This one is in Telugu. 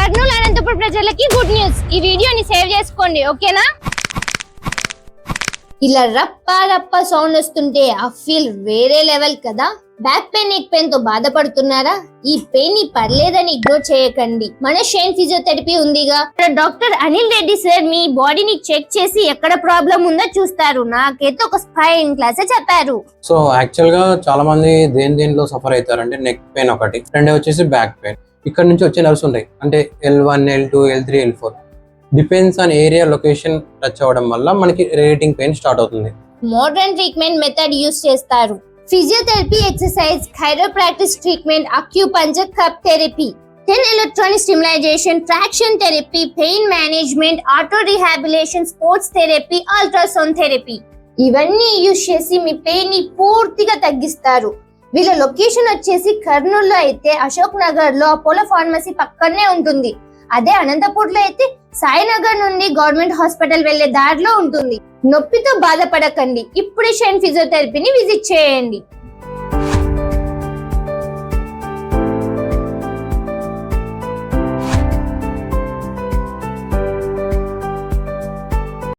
కర్నూలు అనంతపురం ప్రజలకి గుడ్ న్యూస్. ఈ వీడియోని సేవ్ చేసుకోండి, ఓకేనా? ఇలా రప్ప సౌండ్ వస్తుంటే ఆ ఫీల్ వేరే లెవెల్ కదా. బ్యాక్ పెయిన్, నెక్ పెయిన్ తో బాధపడుతున్నారా? ఈ పెయిన్ ని పర్లేదని ఇగ్నోర్ చేయకండి. మన షైన్ ఫిజియోథెరపీ ఉందిగా. డాక్టర్ అనిల్ రెడ్డి సార్ మీ బాడీని చెక్ చేసి ఎక్కడ ప్రాబ్లం ఉందో చూస్తారు. నాకైతే ఒక స్పైన్ క్లాసే చెప్పారు. సో యాక్చువల్ గా చాలా మంది దేనిలో సఫర్ అవుతారంటే నెక్ పెయిన్ ఒకటి, రెండో వచ్చేసి బ్యాక్ పెయిన్. ఇక్కడ నుంచి వచ్చే నర్వ్స్ ఉంటాయి, అంటే L1, L2, L3, L4 depends on area, location touch అవ్వడం వల్ల మనకి రేటింగ్ పెయిన్ స్టార్ట్ అవుతుంది. మోడర్న్ ట్రీట్మెంట్ మెథడ్ యూస్ చేస్తారు. Physiotherapy, exercise, chiropractic treatment, acupuncture, cup therapy, 10 electronic stimulization, traction therapy, pain management, auto rehabilitation, sports therapy, ultrasound therapy ఇవన్నీ యూస్ చేసి మీ పెయిన్ ని పూర్తిగా తగ్గిస్తారు. వీళ్ళ లొకేషన్ వచ్చేసి కర్నూలులో అయితే అశోక్ నగర్ లో అపోలో ఫార్మసీ పక్కనే ఉంటుంది. అదే అనంతపూర్ లో అయితే సాయినగర్ నుండి గవర్నమెంట్ హాస్పిటల్ వెళ్లే దారిలో ఉంటుంది. నొప్పితో బాధపడకండి, ఇప్పుడే షైన్ ఫిజియోథెరపీని విజిట్ చేయండి.